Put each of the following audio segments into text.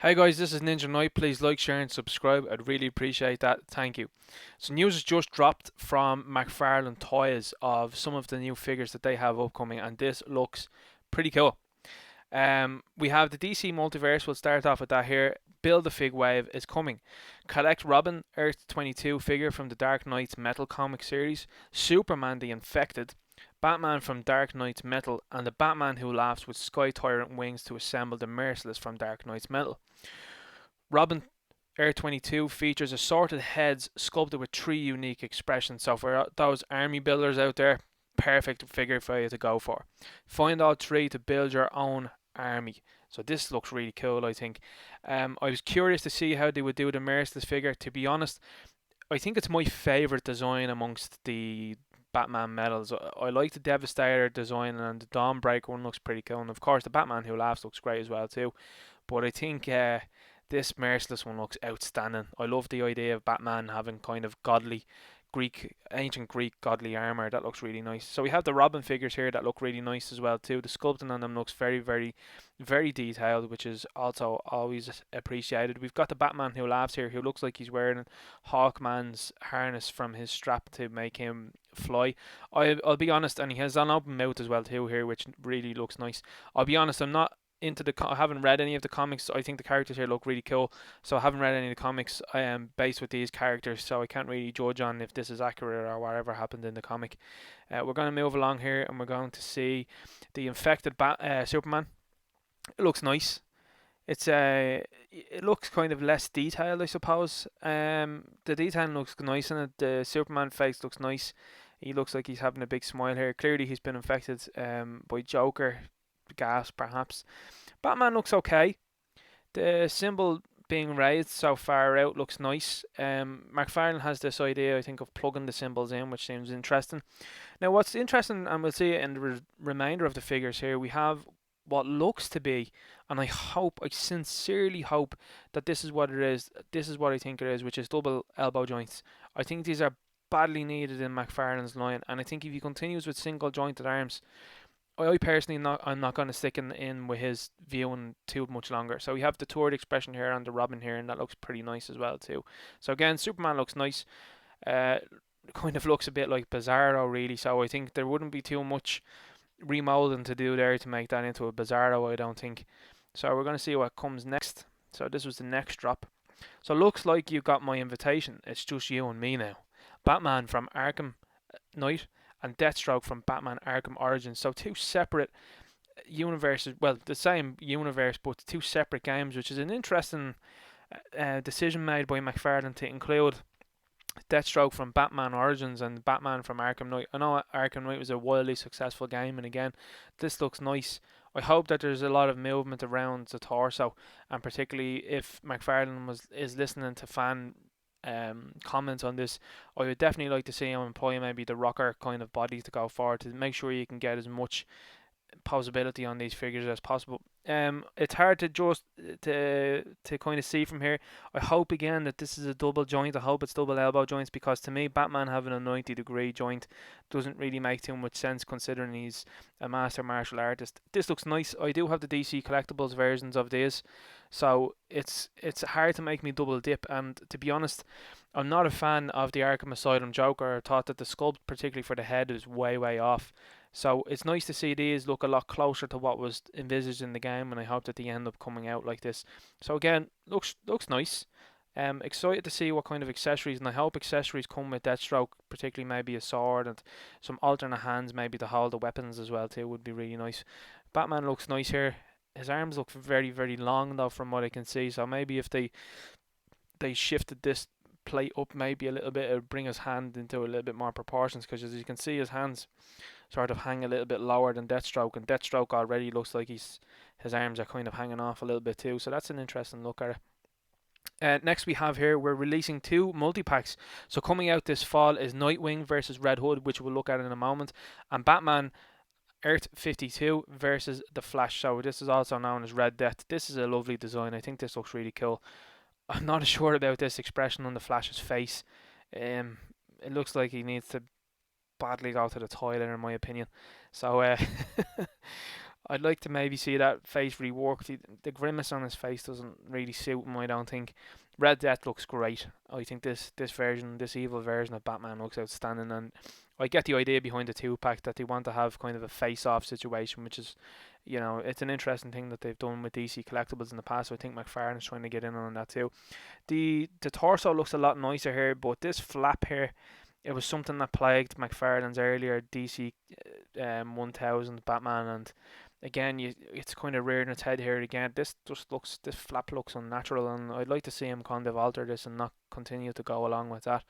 Hey guys, this is Ninja Knight. Please like, share, and subscribe. I'd really appreciate that. Thank you. So news has just dropped from McFarlane Toys of some of the new figures that they have upcoming, and this looks pretty cool. We have the DC Multiverse. We'll start off with that here. Build a Fig Wave is coming. Collect Robin Earth 22 figure from the Dark Knight's Metal comic series. Superman the Infected. Batman from Dark Knight's Metal, and the Batman who laughs with Sky Tyrant wings to assemble the Merciless from Dark Knight's Metal. Robin Air 22 features assorted heads sculpted with three unique expressions. So for those army builders out there, perfect figure for you to go for. Find all three to build your own army. So this looks really cool, I think. I was curious to see how they would do the Merciless figure. To be honest, I think it's my favourite design amongst the Batman medals. I like the Devastator design, and the Dawnbreaker one looks pretty cool. And of course, the Batman Who Laughs looks great as well too. But I think this Merciless one looks outstanding. I love the idea of Batman having kind of godly ancient Greek godly armor. That looks really nice. So we have the Robin figures here that look really nice as well too. The sculpting on them looks very detailed, which is also always appreciated. We've got the Batman Who Laughs here, who looks like he's wearing Hawkman's harness from his strap to make him fly. I'll be honest, and he has an open mouth as well too here, which really looks nice. I'll be honest, I'm not into I haven't read any of the comics. I think the characters here look really cool, so I haven't read any of the comics based with these characters, so I can't really judge on if this is accurate or whatever happened in the comic. We're going to move along here, and we're going to see the infected Superman. It looks nice. It looks kind of less detailed, I suppose. The detailing looks nice in it. The Superman face looks nice. He looks like he's having a big smile here. Clearly, he's been infected by Joker gas, perhaps. Batman looks okay. The symbol being raised so far out looks nice. McFarlane has this idea, I think, of plugging the symbols in, which seems interesting. Now, what's interesting, and we'll see it in the remainder of the figures here, we have what looks to be, and I sincerely hope that this is what it is. This is what I think it is, which is double elbow joints. I think these are badly needed in McFarlane's line, and I think if he continues with single jointed arms, I personally I'm not going to stick in with his viewing too much longer. So we have the third expression here on the Robin here, and that looks pretty nice as well too. So again, Superman looks nice. Uh, Kind of looks a bit like Bizarro really. So I think there wouldn't be too much remolding to do there to make that into a Bizarro, I don't think. So we're going to see what comes next. So this was the next drop. So looks like you got my invitation. It's just you and me now. Batman from Arkham Knight and Deathstroke from Batman Arkham Origins. So two separate universes, well, the same universe, but two separate games, which is an interesting decision made by McFarlane to include Deathstroke from Batman Origins and Batman from Arkham Knight. I know Arkham Knight was a wildly successful game, and again, this looks nice. I hope that there's a lot of movement around the torso, and particularly if McFarlane is listening to fan comments on this, I would definitely like to see him employ maybe the rocker kind of body to go forward to make sure you can get as much possibility on these figures as possible. It's hard to just to kind of see from here. I hope again that this is a double joint. I hope it's double elbow joints, because to me, Batman having a 90-degree joint doesn't really make too much sense considering he's a master martial artist. This looks nice. I do have the DC collectibles versions of this, so it's hard to make me double dip. And to be honest, I'm not a fan of the Arkham Asylum Joker. I thought that the sculpt, particularly for the head, is way off. So it's nice to see these look a lot closer to what was envisaged in the game, and I hope that they end up coming out like this. So again, looks nice. Excited to see what kind of accessories, and I hope accessories come with Deathstroke, particularly maybe a sword and some alternate hands, maybe to hold the weapons as well too, would be really nice. Batman looks nice here. His arms look very long though, from what I can see. So maybe if they shifted this plate up maybe a little bit, it would bring his hand into a little bit more proportions, because as you can see, his hands sort of hang a little bit lower than Deathstroke, and Deathstroke already looks like his arms are kind of hanging off a little bit too. So that's an interesting look at it. Next we have here, we're releasing two multi-packs. So coming out this fall is Nightwing versus Red Hood, which we'll look at in a moment, and Batman Earth 52 versus the Flash. So this is also known as Red Death. This is a lovely design. I think this looks really cool. I'm not sure about this expression on the Flash's face. It looks like he needs to badly go to the toilet, in my opinion. So I'd like to maybe see that face reworked. The grimace on his face doesn't really suit him, I don't think. Red Death looks great. I think this version, this evil version of Batman looks outstanding, and I get the idea behind the 2-pack that they want to have kind of a face-off situation, which is, it's an interesting thing that they've done with DC collectibles in the past. So I think McFarlane's trying to get in on that too. The torso looks a lot nicer here, but this flap here, it was something that plagued McFarlane's earlier DC 1000 Batman, and again, it's kind of rearing its head here again. This flap looks unnatural, and I'd like to see him kind of alter this and not continue to go along with that.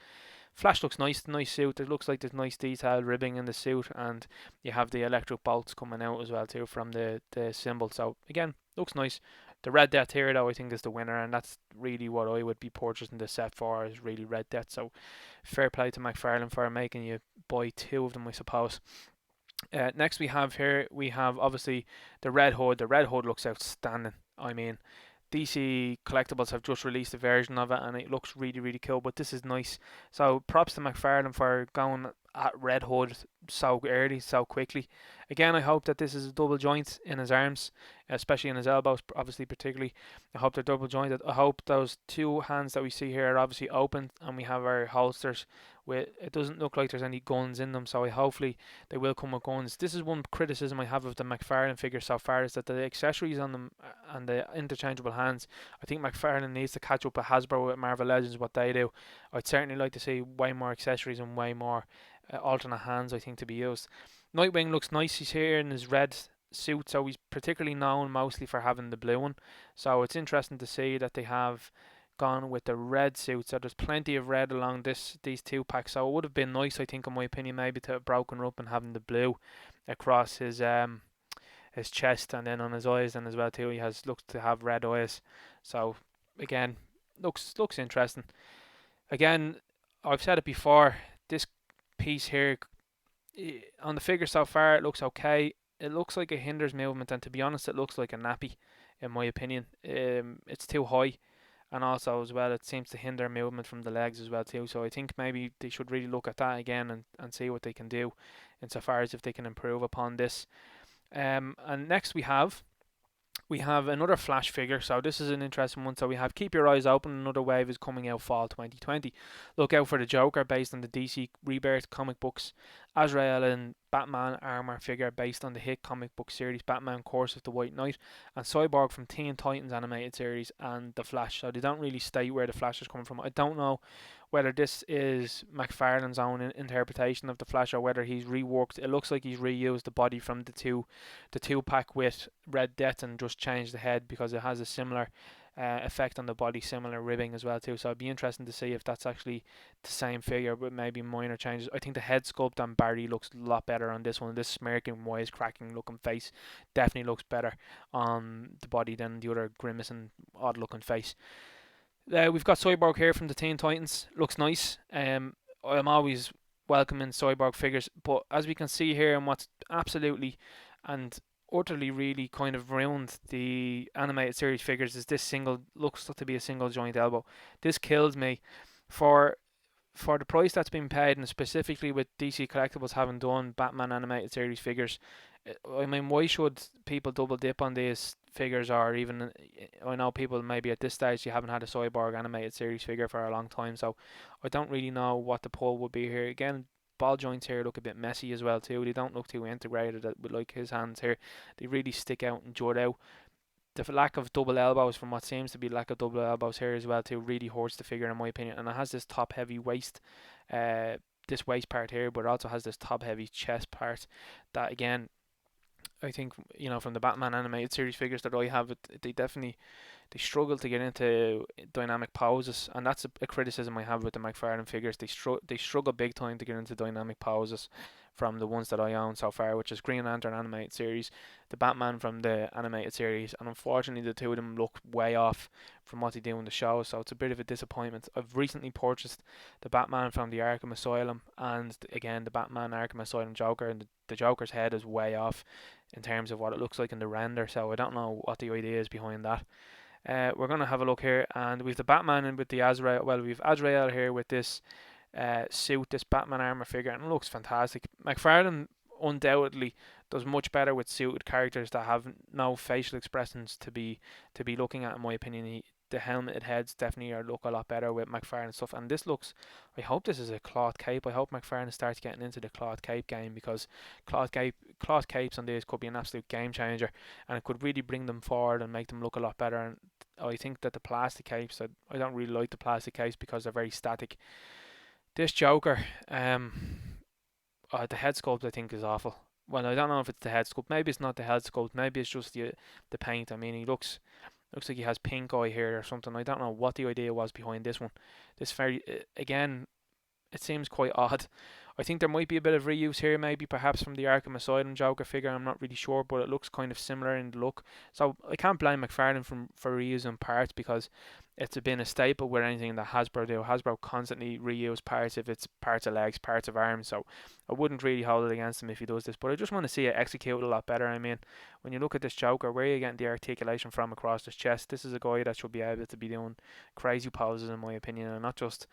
Flash looks nice suit. It looks like there's nice detailed ribbing in the suit, and you have the electric bolts coming out as well too from the symbol. So again, looks nice. The Red Death here though, I think is the winner, and that's really what I would be purchasing the set for, is really Red Death. So fair play to McFarlane for making you buy two of them, I suppose. Next we have obviously the Red Hood. The Red Hood looks outstanding. I mean, DC Collectibles have just released a version of it, and it looks really cool. But this is nice. So props to McFarlane for going at Red Hood so early, so quickly. Again, I hope that this is a double joint in his arms, especially in his elbows, obviously particularly. I hope they're double jointed. I hope those two hands that we see here are obviously open, and we have our holsters with. It doesn't look like there's any guns in them, so hopefully they will come with guns. This is one criticism I have of the McFarlane figure so far, is that the accessories on them and the interchangeable hands, I think McFarlane needs to catch up with Hasbro with Marvel Legends, what they do. I'd certainly like to see way more accessories and way more alternate hands, I think, to be used. Nightwing looks nice. He's here in his red suit, so he's particularly known mostly for having the blue one. So it's interesting to see that they have gone with the red suit. So there's plenty of red along these 2-packs. So it would have been nice, I think, in my opinion, maybe to have broken her up and having the blue across his chest, and then on his eyes, and as well too, he looks to have red eyes. So again, looks interesting. Again, I've said it before, this piece here on the figure so far, it looks okay. It looks like it hinders movement, and to be honest, it looks like a nappy, in my opinion. It's too high, and also as well, it seems to hinder movement from the legs as well too. So I think maybe they should really look at that again and see what they can do, insofar as if they can improve upon this. And next we have another Flash figure. So this is an interesting one. So we have Keep Your Eyes Open. Another wave is coming out fall 2020. Look out for the Joker, based on the DC Rebirth comic books. Azrael and Batman armor figure based on the hit comic book series Batman Curse of the White Knight, and Cyborg from Teen Titans animated series, and the Flash. So they don't really state where the Flash is coming from. I don't know whether this is McFarlane's own interpretation of the Flash, or whether he's reworked. It looks like he's reused the body from the two pack with Red Death and just changed the head, because it has a similar effect on the body, similar ribbing as well too. So it'd be interesting to see if that's actually the same figure with maybe minor changes. I think the head sculpt on Barry looks a lot better on this one. This smirking, wise cracking looking face definitely looks better on the body than the other grimace and odd looking face. We've got Cyborg here from the Teen Titans. Looks nice. I'm always welcoming Cyborg figures, but as we can see here, and what's absolutely and utterly really kind of ruined the animated series figures, is this looks to be a single joint elbow. This kills me. For the price that's been paid, and specifically with DC Collectibles having done Batman animated series figures, I mean, why should people double dip on these figures? Or even, I know people maybe at this stage you haven't had a Cyborg animated series figure for a long time, so I don't really know what the pull would be here. Again, ball joints here look a bit messy as well too. They don't look too integrated with like his hands here. They really stick out and jut out. The lack of double elbows, from what seems to be lack of double elbows here as well too, really hurts the figure in my opinion. And it has this top heavy waist, this waist part here, but it also has this top heavy chest part that, again, I think, from the Batman animated series figures that I have, they struggle to get into dynamic poses, and that's a criticism I have with the McFarlane figures. They struggle big time to get into dynamic poses from the ones that I own so far, which is Green Lantern animated series, the Batman from the animated series, and unfortunately the two of them look way off from what they do in the show, so it's a bit of a disappointment. I've recently purchased the Batman from the Arkham Asylum, and again the Batman Arkham Asylum Joker, and the Joker's head is way off in terms of what it looks like in the render, so I don't know what the idea is behind that. We're going to have a look here, and we've the Batman and with the Azrael. Well, we've Azrael here with this suit, this Batman armor figure, and it looks fantastic. McFarlane, undoubtedly does much better with suited characters that have no facial expressions to be looking at. In my opinion, the helmeted heads definitely are look a lot better with McFarlane stuff. And this looks, I hope this is a cloth cape. I hope McFarlane starts getting into the cloth cape game, because cloth capes on these could be an absolute game changer, and it could really bring them forward and make them look a lot better. And I think that the plastic capes, I don't really like the plastic capes because they're very static. This Joker, the head sculpt I think is awful. Well, I don't know if it's the head sculpt. Maybe it's not the head sculpt. Maybe it's just the paint. I mean, he looks like he has pink eye here or something. I don't know what the idea was behind this one. This very again, it seems quite odd. I think there might be a bit of reuse here, maybe perhaps from the Arkham Asylum Joker figure. I'm not really sure, but it looks kind of similar in the look. So I can't blame McFarlane for reusing parts, because it's been a staple with anything that Hasbro do. Hasbro constantly reuse parts, if it's parts of legs, parts of arms. So I wouldn't really hold it against him if he does this. But I just want to see it executed a lot better. I mean, when you look at this Joker, where are you getting the articulation from across his chest? This is a guy that should be able to be doing crazy poses, in my opinion, and not just.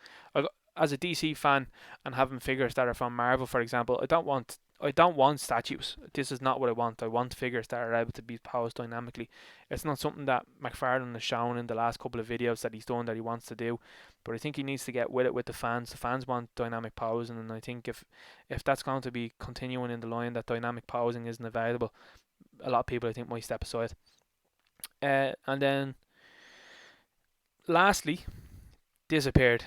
As a DC fan and having figures that are from Marvel, for example, I don't want statues. This is not what I want. I want figures that are able to be posed dynamically. It's not something that McFarlane has shown in the last couple of videos that he's done that he wants to do, but I think he needs to get with it with the fans. The fans want dynamic posing, and I think if that's going to be continuing in the line that dynamic posing isn't available, a lot of people I think might step aside. And then lastly, disappeared.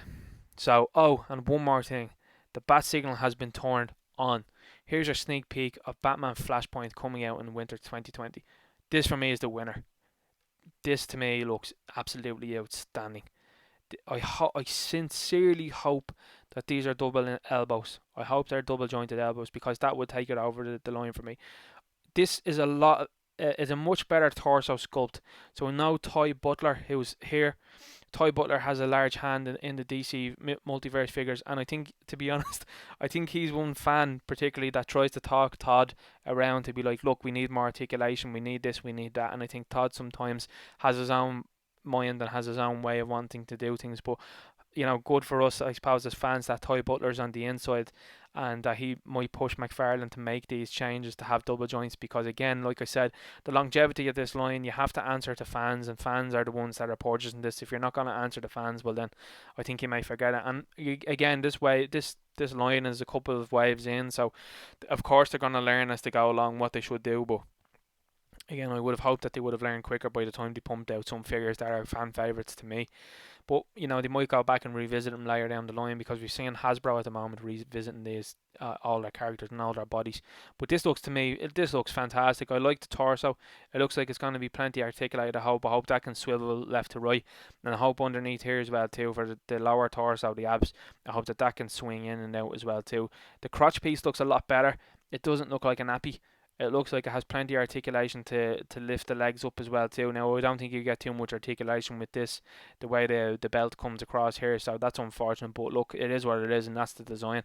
So, and one more thing. The bat signal has been turned on. Here's your sneak peek of Batman Flashpoint coming out in winter 2020. This for me is the winner. This to me looks absolutely outstanding. I sincerely hope that these are double elbows. I hope they're double jointed elbows, because that would take it over the line for me. This is is a much better torso sculpt. So now Ty Butler, who's here, Ty Butler has a large hand in the DC multiverse figures, and I think, to be honest, I think he's one fan particularly that tries to talk Todd around to be like, look, we need more articulation, we need this, we need that, and I think Todd sometimes has his own mind and has his own way of wanting to do things, but good for us, I suppose, as fans, that Ty Butler's on the inside, and that he might push McFarlane to make these changes to have double joints, because again, like I said, the longevity of this line, you have to answer to fans, and fans are the ones that are purchasing this. If you're not going to answer to fans, well then I think you may forget it. And again, this line is a couple of waves in, so of course they're going to learn as they go along what they should do, but again, I would have hoped that they would have learned quicker by the time they pumped out some figures that are fan favourites to me. But they might go back and revisit them later down the line, because we're seeing Hasbro at the moment revisiting these all their characters and all their bodies. But this looks fantastic. I like the torso. It looks like it's going to be plenty articulated. I hope that can swivel left to right, and I hope underneath here as well too, for the lower torso, the abs. I hope that can swing in and out as well too. The crotch piece looks a lot better. It doesn't look like a nappy. It looks like it has plenty of articulation to lift the legs up as well too. Now, I don't think you get too much articulation with this, the way the belt comes across here, so that's unfortunate. But look, it is what it is, and that's the design.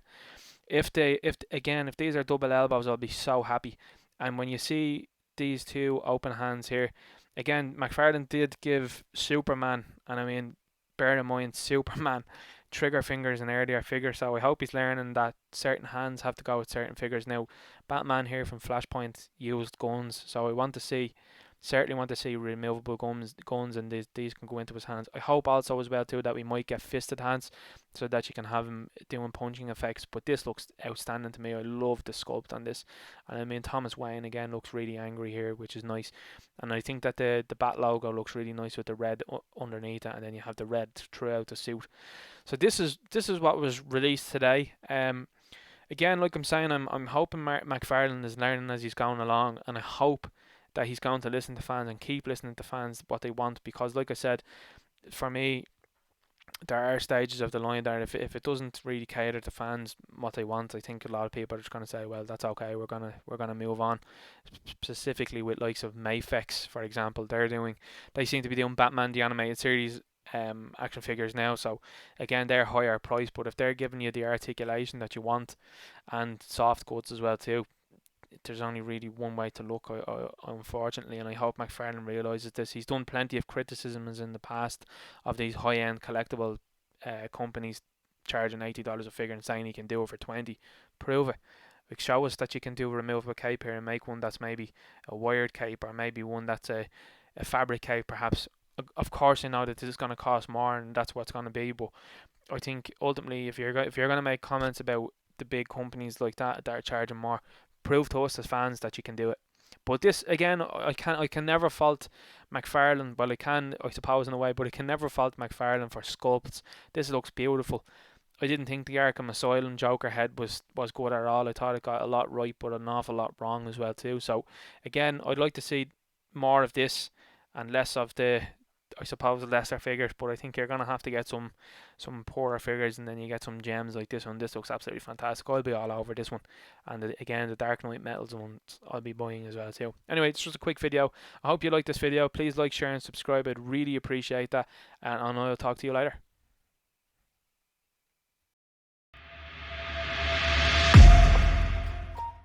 If these are double elbows, I'll be so happy. And when you see these two open hands here, again, McFarlane did give Superman, and I mean, bear in mind, Superman trigger fingers in earlier figures, so I hope he's learning that certain hands have to go with certain figures. Now, Batman here from Flashpoint used guns, so I certainly want to see removable guns, and these can go into his hands. I hope also as well too that we might get fisted hands, so that you can have him doing punching effects. But this looks outstanding to me. I love the sculpt on this, and I mean, Thomas Wayne again looks really angry here, which is nice. And I think that the Bat logo looks really nice with the red underneath it, and then you have the red throughout the suit. So this is what was released today. Again, like I'm saying, I'm hoping McFarlane is learning as he's going along, and I hope that he's going to listen to fans and keep listening to fans what they want, because like I said, for me, there are stages of the line there. If it doesn't really cater to fans what they want, I think a lot of people are just going to say, well, that's okay, we're gonna move on. Specifically with likes of Mayfex, for example, they seem to be doing Batman the Animated Series action figures now, so again, they're higher price, but if they're giving you the articulation that you want and soft goods as well too, there's only really one way to look, unfortunately, and I hope McFarlane realises this. He's done plenty of criticisms in the past of these high-end collectible companies charging $80 a figure and saying he can do it for 20. Prove it. Like, show us that you can do a removable cape here and make one that's maybe a wired cape, or maybe one that's a fabric cape perhaps. Of course, I know that this is going to cost more, and that's what it's going to be. But I think ultimately, if you're going to make comments about the big companies like that are charging more, prove to us as fans that you can do it. But this again, I can never fault McFarlane. Well, I can, I suppose, in a way, but I can never fault McFarlane for sculpts. This looks beautiful. I didn't think the Arkham Asylum Joker head was good at all. I thought it got a lot right, but an awful lot wrong as well too. So again, I'd like to see more of this and less of the, I suppose, the lesser figures. But I think you're gonna have to get some poorer figures, and then you get some gems like this one. This looks absolutely fantastic. I'll be all over this one. And again, the Dark Knight Metals ones I'll be buying as well too. Anyway, it's just a quick video. I hope you like this video. Please like, share, and subscribe. I'd really appreciate that. And I'll talk to you later.